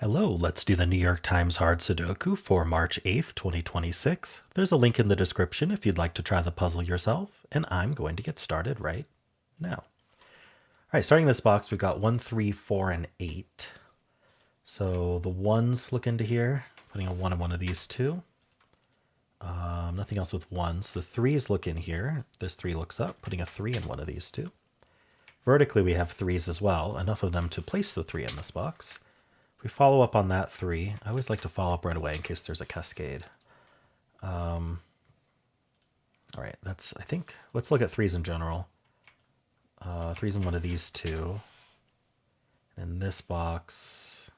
Hello, let's do the New York Times Hard Sudoku for March 8th, 2026. There's a link in the description if you'd like to try the puzzle yourself, and I'm going to get started right now. All right, starting this box, we've got 1, 3, 4, and 8. So the ones look into here, putting a 1 in one of these two. Nothing else with ones. The threes look in here. This 3 looks up, putting a 3 in one of these two. Vertically, we have threes as well, enough of them to place the 3 in this box. If we follow up on that 3, I always like to follow up right away in case there's a cascade. All right, that's, I think, let's look at 3s in general. 3s in one of these two. In this box,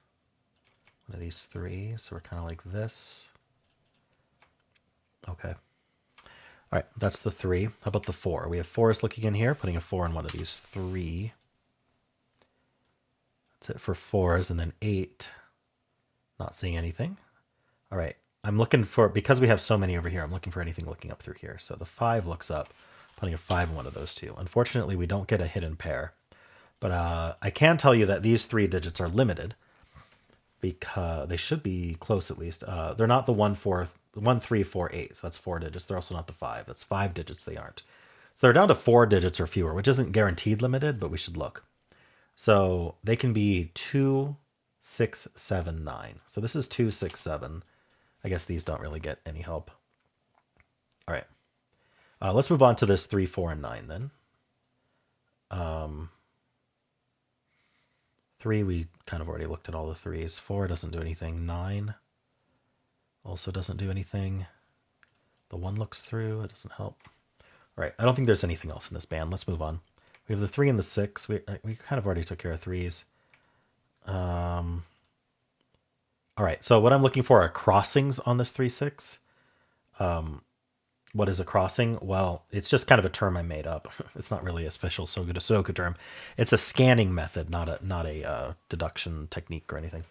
one of these 3, so we're kind of like this. Okay. All right, that's the 3. How about the 4? We have 4s looking in here, putting a 4 in one of these 3. That's it for 4s, and then 8. Not seeing anything. All right, I'm looking for, because we have so many over here, I'm looking for anything looking up through here. So the 5 looks up, putting a 5 in one of those two. Unfortunately, we don't get a hidden pair. But I can tell you that these 3 digits are limited, because they should be close at least. They're not the 1, 4, 1, 3, 4, 8. So that's 4 digits. They're also not the 5. That's 5 digits they aren't. So they're down to 4 digits or fewer, which isn't guaranteed limited, but we should look. So they can be 2, 6, 7, 9. So this is 2, 6, 7. I guess these don't really get any help. All right. Let's move on to this 3, 4, and 9 then. 3, we kind of already looked at all the 3s. 4 doesn't do anything. 9 also doesn't do anything. The 1 looks through. It doesn't help. All right. I don't think there's anything else in this band. Let's move on. We have the 3 and the 6. We kind of already took care of 3s. All right. So what I'm looking for are crossings on this 3, 6. What is a crossing? Well, it's just kind of a term I made up. It's not really an official Sudoku term. It's a scanning method, not a deduction technique or anything.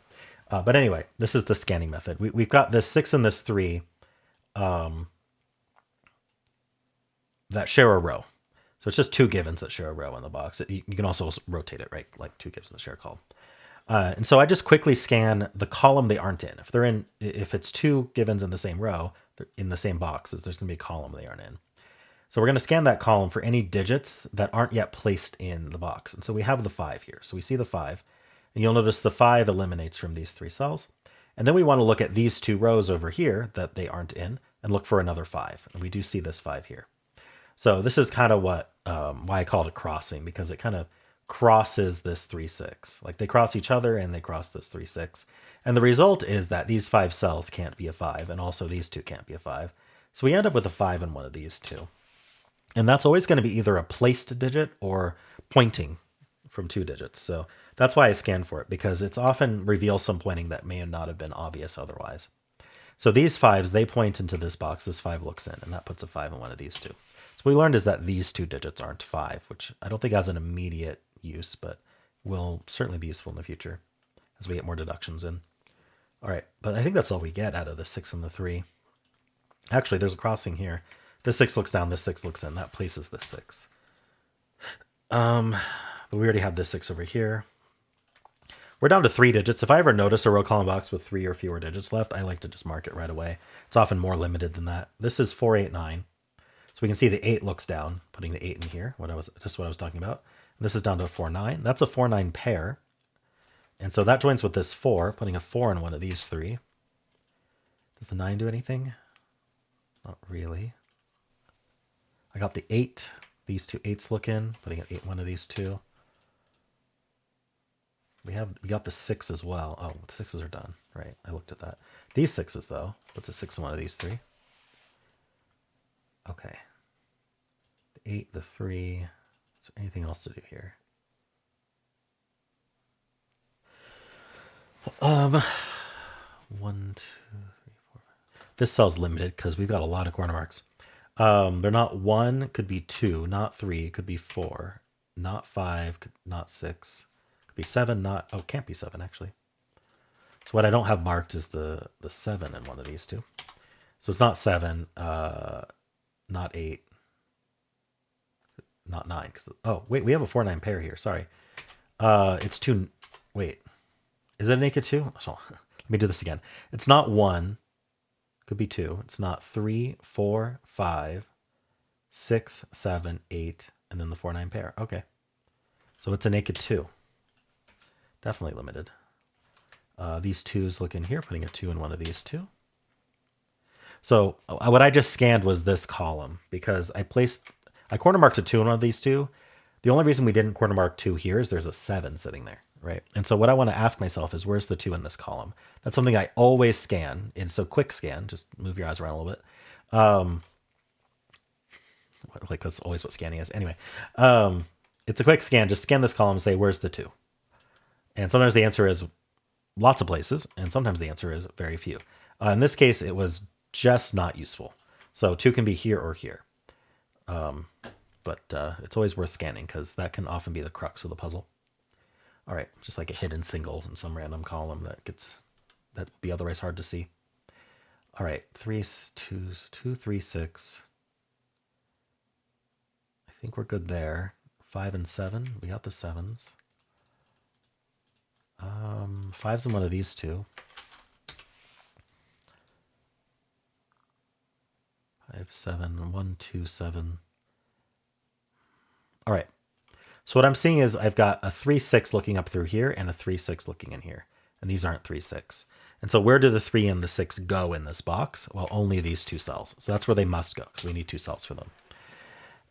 But anyway, this is the scanning method. We've got this 6 and this 3 that share a row. So it's just 2 givens that share a row in the box. You can also rotate it, right? Like 2 givens that share a column. And so I just quickly scan the column they aren't in. If it's 2 givens in the same row, in the same boxes, there's going to be a column they aren't in. So we're going to scan that column for any digits that aren't yet placed in the box. And so we have the 5 here. So we see the 5. And you'll notice the 5 eliminates from these 3 cells. And then we want to look at these 2 rows over here that they aren't in and look for another 5. And we do see this 5 here. So this is kind of what why I call it a crossing, because it kind of crosses this 3, 6. Like they cross each other and they cross this 3, 6. And the result is that these 5 cells can't be a 5, and also these 2 can't be a 5. So we end up with a 5 in one of these 2. And that's always going to be either a placed digit or pointing from 2 digits. So that's why I scan for it, because it's often reveals some pointing that may not have been obvious otherwise. So these 5s, they point into this box. This 5 looks in, and that puts a 5 in one of these 2. So what we learned is that these 2 digits aren't 5, which I don't think has an immediate use, but will certainly be useful in the future as we get more deductions in. All right, but I think that's all we get out of the 6 and the 3. Actually, there's a crossing here. This 6 looks down, this 6 looks in. That places this 6. But we already have this 6 over here. We're down to 3 digits. If I ever notice a row column box with 3 or fewer digits left, I like to just mark it right away. It's often more limited than that. This is 4, 8, 9. So we can see the 8 looks down, putting the 8 in here, just what I was talking about. This is down to a 4, 9. That's a 4, 9 pair. And so that joins with this 4, putting a 4 in one of these 3. Does the 9 do anything? Not really. I got the 8. These 2 8s look in, putting an 8 in one of these 2. We got the 6 as well. Oh, the 6s are done. Right, I looked at that. These 6s, though, puts a 6 in one of these 3. Okay. The 8, the 3. Is there anything else to do here? 1, 2, 3, 4. This cell's limited because we've got a lot of corner marks. They're not 1, could be 2, not 3, could be 4, not 5, not 6, could be 7, not, oh, can't be 7 actually. So what I don't have marked is the 7 in one of these 2. So it's not 7, not 8, not 9. Oh, wait, we have a 4, 9 pair here. Sorry. It's 2, wait. Is it a naked 2? So, let me do this again. It's not 1. Could be 2. It's not 3, 4, 5, 6, 7, 8, and then the 4, 9 pair. Okay. So it's a naked 2. Definitely limited. These 2s look in here, putting a 2 in one of these 2. So what I just scanned was this column because I corner marked a 2 in one of these 2. The only reason we didn't corner mark 2 here is there's a 7 sitting there, right? And so what I want to ask myself is, where's the 2 in this column? That's something I always scan. And so quick scan, just move your eyes around a little bit. Like that's always what scanning is. Anyway, it's a quick scan. Just scan this column and say, where's the 2? And sometimes the answer is lots of places, and sometimes the answer is very few. In this case, it was just not useful. So 2 can be here or here. But it's always worth scanning because that can often be the crux of the puzzle. All right, just like a hidden single in some random column that would be otherwise hard to see. All right, 3, 2, 3, 6. I think we're good there. 5 and 7. We got the 7s. 5's in one of these 2. 5, 7, 1, 2, 7. All right. So what I'm seeing is I've got a 3, 6 looking up through here and a 3, 6 looking in here. And these aren't 3, 6. And so where do the 3 and the 6 go in this box? Well, only these 2 cells. So that's where they must go because we need 2 cells for them.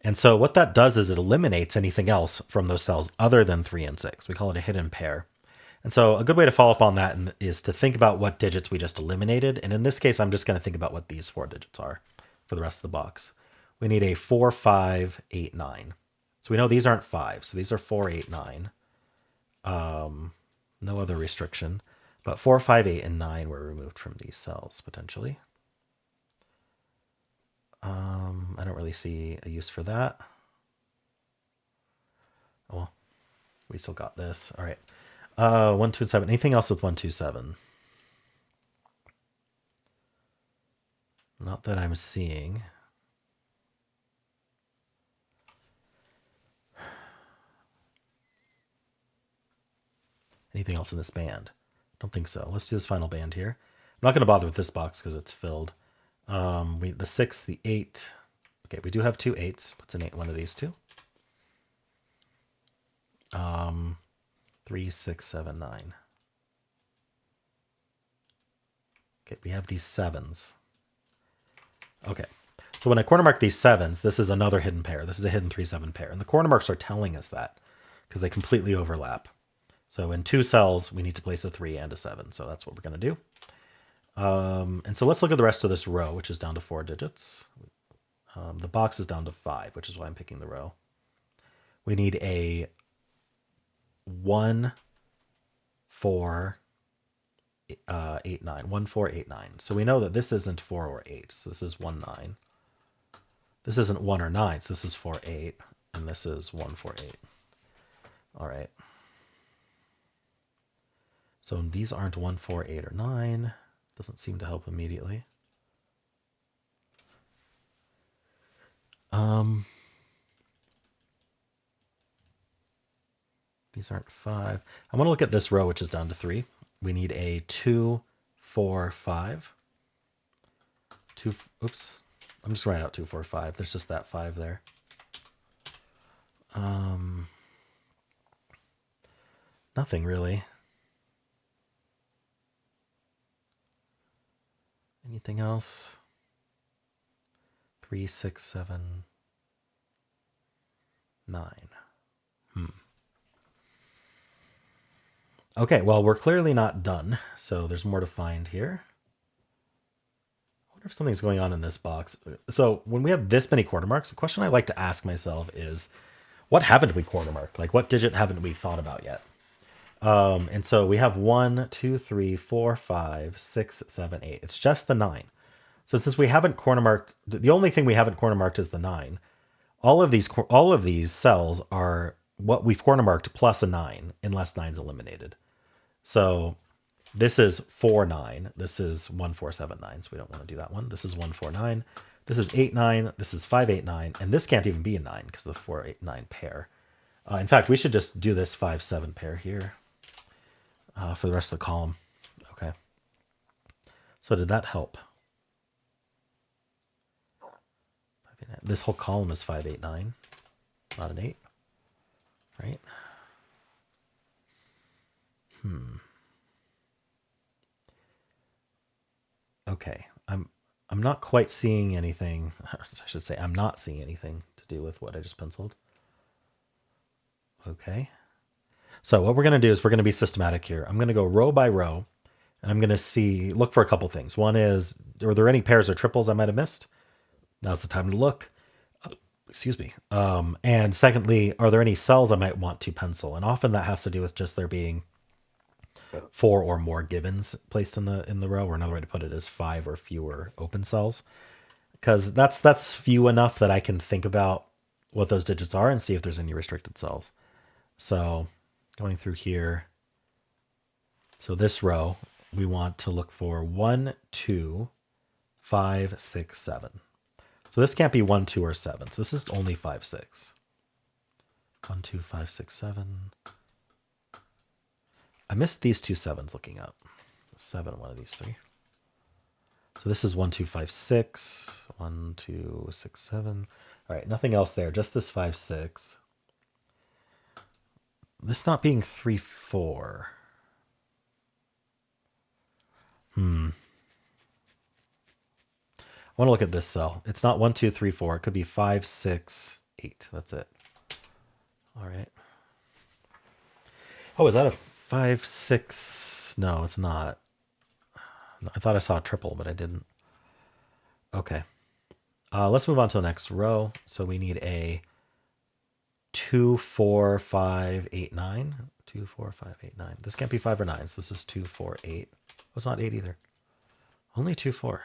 And so what that does is it eliminates anything else from those cells other than 3 and 6. We call it a hidden pair. And so a good way to follow up on that is to think about what digits we just eliminated. And in this case, I'm just going to think about what these 4 digits are for the rest of the box. We need a 4, 5, 8, 9. So we know these aren't 5. So these are 4, 8, 9. No other restriction. But 4, 5, 8, and 9 were removed from these cells, potentially. I don't really see a use for that. Oh, well, we still got this. All right. 1, 2, and 7. Anything else with 1, 2, 7? Not that I'm seeing. Anything else in this band? Don't think so. Let's do this final band here. I'm not going to bother with this box because it's filled. The 6, the 8. Okay, we do have 2 8s. What's an 8 in one of these 2? 3, 6, 7, 9. Okay, we have these 7s. Okay, so when I corner mark these 7s, this is another hidden pair. This is a hidden 3, 7 pair. And the corner marks are telling us that because they completely overlap. So in 2 cells, we need to place a 3 and a 7. So that's what we're going to do. And so let's look at the rest of this row, which is down to 4 digits. The box is down to 5, which is why I'm picking the row. We need a 1, 4, 8, 9. 1, 4, 8, 9. So we know that this isn't 4 or 8. So this is 1, 9. This isn't 1 or 9. So this is 4, 8. And this is 1, 4, 8. All right. So these aren't 1, 4, 8, or 9. Doesn't seem to help immediately. These aren't 5. I want to look at this row, which is down to 3. We need a 2, 4, 5. 2, oops. I'm just writing out 2, 4, 5. There's just that 5 there. Nothing really. Anything else? 3, 6, 7, 9. Okay, well, we're clearly not done, so there's more to find here. I wonder if something's going on in this box. So when we have this many corner marks, the question I like to ask myself is, what haven't we corner marked? Like, what digit haven't we thought about yet? And so we have 1, 2, 3, 4, 5, 6, 7, 8. It's just the 9. So since we haven't corner marked, the only thing we haven't corner marked is the 9. All of these cells are what we've corner marked plus a 9, unless 9's eliminated. So this is 4, 9. This is 1, 4, 7, 9. So we don't want to do that one. This is 1, 4, 9. This is 8, 9. This is 5, 8, 9. And this can't even be a 9 because of the 4, 8, 9 pair. In fact, we should just do this 5, 7 pair here. for the rest of the column. Okay. So did that help? This whole column is 5, 8, 9, not an 8, right? Okay. I'm not quite seeing anything. I should say I'm not seeing anything to do with what I just penciled. Okay. So what we're going to do is we're going to be systematic here. I'm going to go row by row, and I'm going to look for a couple things. One is, are there any pairs or triples I might have missed? Now's the time to look. Excuse me. And secondly, are there any cells I might want to pencil? And often that has to do with just there being 4 or more givens placed in the row, or another way to put it is 5 or fewer open cells, because that's few enough that I can think about what those digits are and see if there's any restricted cells. So going through here, so this row we want to look for 1, 2, 5, 6, 7. So this can't be 1, 2, or 7. So this is only 5, 6. 1, 2, 5, 6, 7. I missed these two 7s looking up. 7, one of these 3. So this is 1, 2, 5, 6. 1, 2, 6, 7. All right, nothing else there. Just this 5, 6. This not being 3, 4. I want to look at this cell. It's not 1, 2, 3, 4. It could be 5, 6, 8. That's it. All right. Oh, is that a 5, 6? No, it's not. I thought I saw a triple, but I didn't. Okay. Let's move on to the next row. So we need a 2, 4, 5, 8, 9. 2, 4, 5, 8, 9. This can't be 5 or 9. So this is 2, 4, 8. Oh, it's not 8 either. Only 2, 4.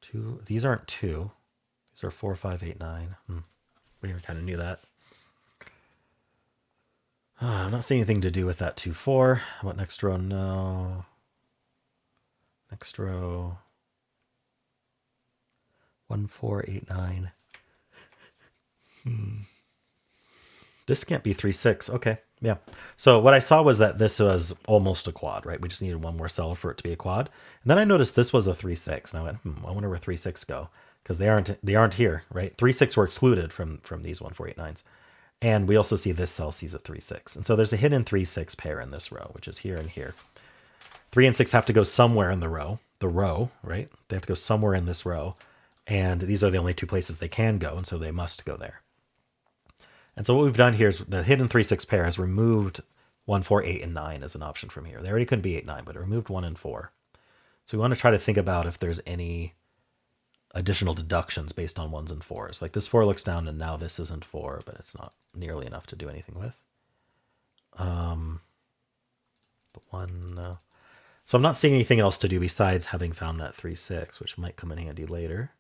2. These aren't 2. These are 4, 5, 8, 9. We kind of knew that. I'm not seeing anything to do with that 2, 4. How about next row? No. Next row. 1, 4, 8, 9. This can't be 3, 6. Okay. Yeah. So what I saw was that this was almost a quad, right? We just needed one more cell for it to be a quad. And then I noticed this was a 3, 6. And I went, I wonder where 3, 6 go. Because they aren't here, right? 3, 6 were excluded from these 1, 4, 8, 9s. And we also see this cell sees a 3, 6. And so there's a hidden 3, 6 pair in this row, which is here and here. 3 and 6 have to go somewhere in the row, right? They have to go somewhere in this row. And these are the only two places they can go. And so they must go there. And so what we've done here is the hidden 3, 6 pair has removed 1, 4, 8, and 9 as an option from here. They already couldn't be 8, 9, but it removed 1 and 4. So we want to try to think about if there's any additional deductions based on 1s and 4s. Like this 4 looks down and now this isn't 4, but it's not nearly enough to do anything with. The 1, no. So I'm not seeing anything else to do besides having found that 3, 6, which might come in handy later.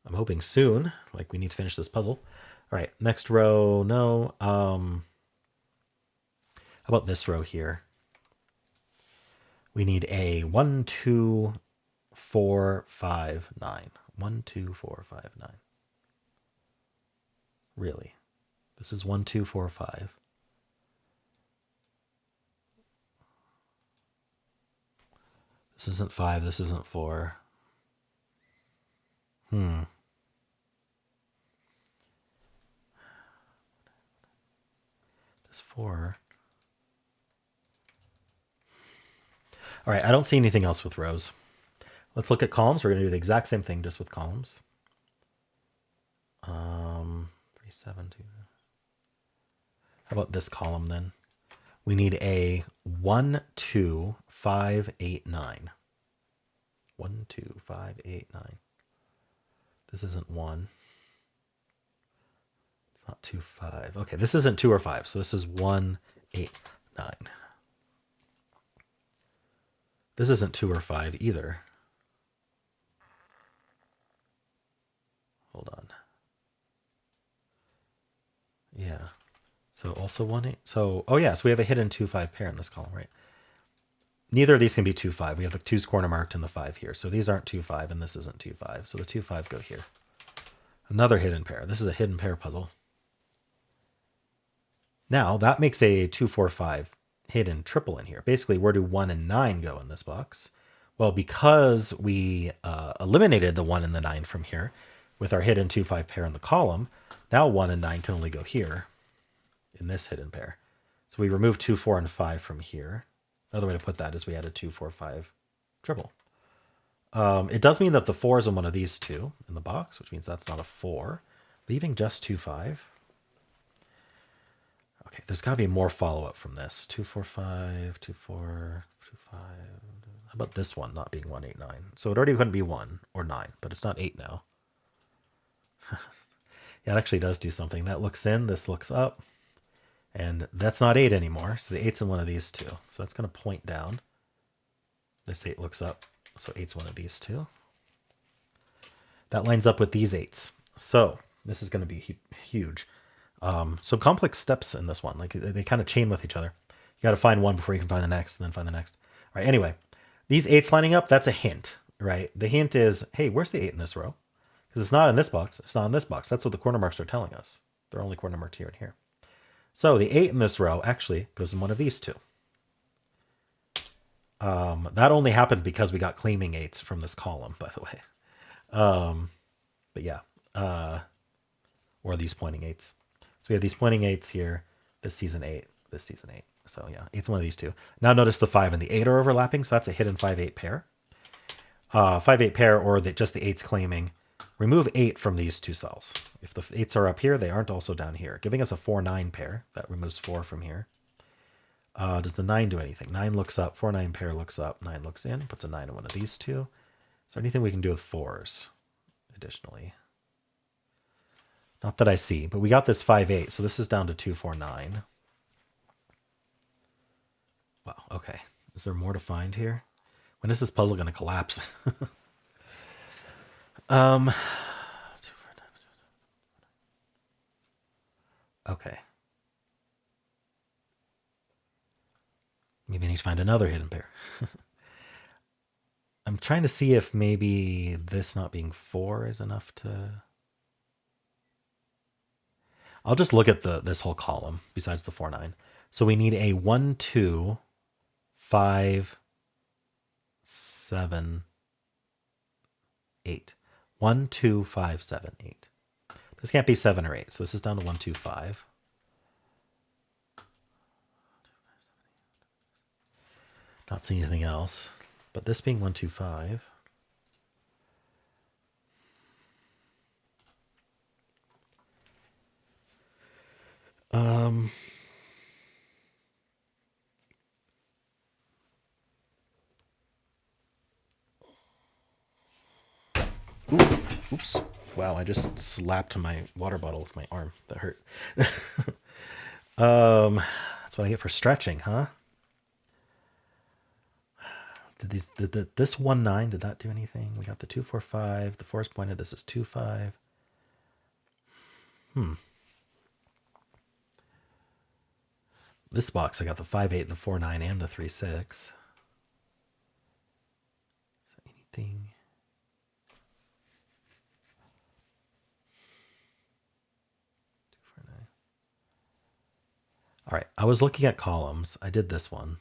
I'm hoping soon, like we need to finish this puzzle. All right, next row, no. How about this row here? We need a 1, 2, 4, 5, 9. 1, 2, 4, 5, 9. Really? This is 1, 2, 4, 5. This isn't 5, this isn't 4. This 4. All right, I don't see anything else with rows. Let's look at columns. We're going to do the exact same thing just with columns. 3, 7, 2. How about this column then? We need a 1, 2, 5, 8, 9. 1, 2, 5, 8, 9. This isn't 1. It's not 2, 5. Okay, this isn't 2 or 5, so this is 1, 8, 9. This isn't 2 or 5 either. Hold on. Yeah. So also 1, 8. So, oh yeah, so we have a hidden 2, 5 pair in this column, right? Neither of these can be 2, 5. We have the 2's corner marked and the 5 here. So these aren't 2, 5, and this isn't 2, 5. So the 2, 5 go here. Another hidden pair. This is a hidden pair puzzle. Now that makes a 2, 4, 5 hidden triple in here. Basically, where do 1 and 9 go in this box? Well, because we eliminated the 1 and the 9 from here with our hidden 2, 5 pair in the column, now 1 and 9 can only go here in this hidden pair. So we removed 2, 4, and 5 from here. Another way to put that is we added 2, 4, 5 triple. It does mean that the 4 is in one of these two in the box, which means that's not a 4, leaving just 2, 5. Okay, there's got to be more follow-up from this. 2, 4, 5, 2, 4, 2, 5. How about this one not being 1, 8, 9? So it already couldn't be 1 or 9, but it's not 8 now. Yeah, it actually does do something. That looks in, this looks up, and that's not 8 anymore. So the 8's in one of these two. So that's going to point down. This 8 looks up, so 8's one of these two. That lines up with these 8s. So this is going to be huge. So complex steps in this one, like they kind of chain with each other. You got to find one before you can find the next, and then find the next. All right. Anyway, these 8s lining up, that's a hint, right? The hint is, hey, where's the 8 in this row? Because it's not in this box. It's not in this box. That's what the corner marks are telling us. They're only corner marked here and here. So the 8 in this row actually goes in one of these two. That only happened because we got claiming 8s from this column, by the way. But yeah, or these pointing 8s. So we have these pointing 8s here. This season 8, this season 8. So yeah, 8's one of these two. Now notice the 5 and the 8 are overlapping, so that's a hidden 5-8 pair. 5-8 pair, or just the 8's claiming. Remove 8 from these two cells. If the 8s are up here, they aren't also down here, giving us a 4-9 pair. That removes 4 from here. Does the 9 do anything? 9 looks up, 4-9 pair looks up, 9 looks in, puts a 9 in one of these two. Is there anything we can do with 4s additionally? Not that I see, but we got this 5-8, so this is down to 2-4-9. Wow, okay. Is there more to find here? When is this puzzle going to collapse? Okay. Maybe I need to find another hidden pair. I'm trying to see if maybe this not being 4 is enough to... I'll just look at this whole column besides the 4-9. So we need a 1, 2, 5, 7, 8. 1, 2, 5, 7, 8. This can't be 7 or 8, so this is down to 1, 2, 5. Not seeing anything else, but this being 1, 2, 5. Oops. Wow, I just slapped my water bottle with my arm. That hurt. That's what I get for stretching, huh? Did this 1, 9, did that do anything? We got the 2, 4, 5. The 4 is pointed. This is 2, 5. This box, I got the 5, 8, the 4, 9, and the 3, 6. Is there anything? All right, I was looking at columns. I did this one.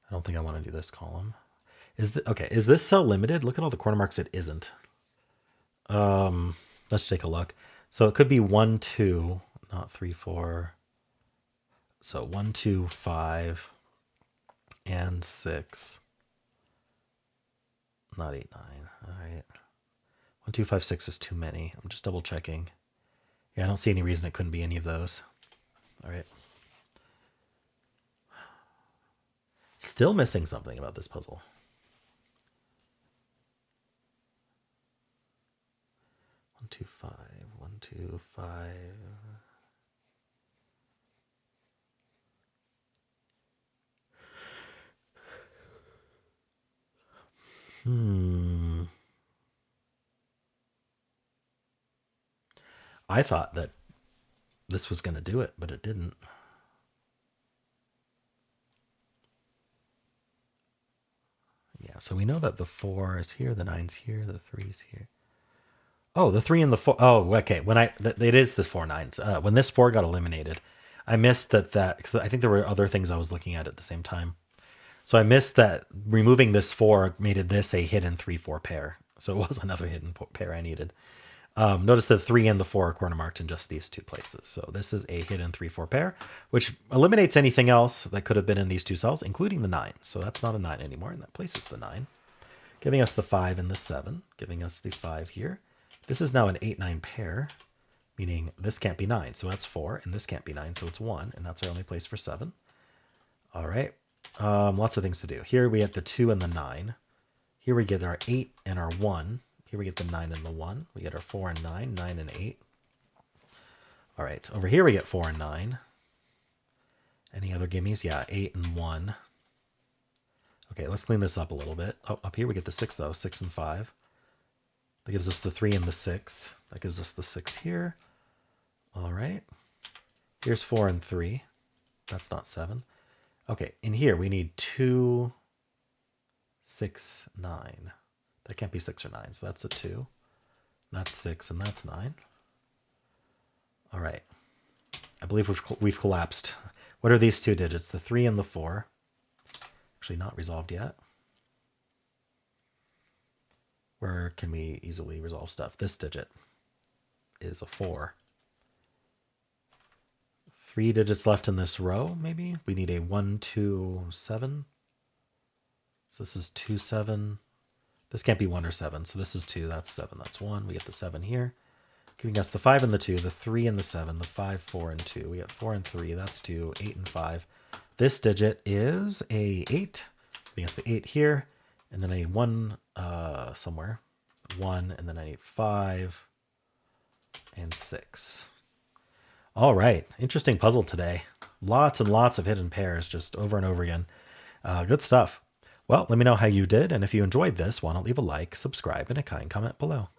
I don't think I want to do this column. Okay, is this cell limited? Look at all the corner marks it isn't. Let's take a look. So it could be 1, 2, not 3, 4. So 1, 2, 5, and 6. Not 8, 9. All right. 1, 2, 5, 6 is too many. I'm just double checking. Yeah, I don't see any reason it couldn't be any of those. All right. Still missing something about this puzzle. 1, 2, 5, 1, 2, 5. I thought that this was going to do it, but it didn't. Yeah, so we know that the 4 is here, the 9's here, the 3's here. Oh, the 3 and the 4. Oh, okay. When it is the 4 9s. When this 4 got eliminated, I missed that because I think there were other things I was looking at the same time. So I missed that removing this 4 made this a hidden 3-4 pair. So it was another hidden pair I needed. Notice the 3 and the 4 are corner marked in just these two places. So this is a hidden 3-4 pair, which eliminates anything else that could have been in these two cells, including the 9. So that's not a 9 anymore, and that places the 9, giving us the 5 and the 7, giving us the 5 here. This is now an 8-9 pair, meaning this can't be 9, so that's 4, and this can't be 9, so it's 1, and that's our only place for 7. All right, lots of things to do. Here we get the 2 and the 9. Here we get our 8 and our 1. Here we get the 9 and the 1. We get our 4 and 9, 9 and 8. All right, over here we get 4 and 9. Any other gimmies? Yeah, 8 and 1. Okay, let's clean this up a little bit. Oh, up here we get the 6, though, 6 and 5. That gives us the 3 and the 6. That gives us the 6 here. All right. Here's 4 and 3. That's not 7. Okay, in here we need 2, 6, 9. That can't be 6 or 9, so that's a 2. That's 6, and that's 9. All right. I believe we've collapsed. What are these two digits? The 3 and the 4. Actually not resolved yet. Where can we easily resolve stuff? This digit is a 4. 3 digits left in this row, maybe? We need a 1, 2, 7. So this is 2, 7. This can't be 1 or 7, so this is 2, that's 7, that's 1. We get the 7 here. Giving us the 5 and the 2, the 3 and the 7, the 5, 4, and 2. We got 4 and 3, that's 2, 8 and 5. This digit is a 8. Giving us the 8 here, and then I need 1 somewhere. 1, and then I need 5 and 6. All right, interesting puzzle today. Lots and lots of hidden pairs just over and over again. Good stuff. Well, let me know how you did, and if you enjoyed this, why not leave a like, subscribe, and a kind comment below.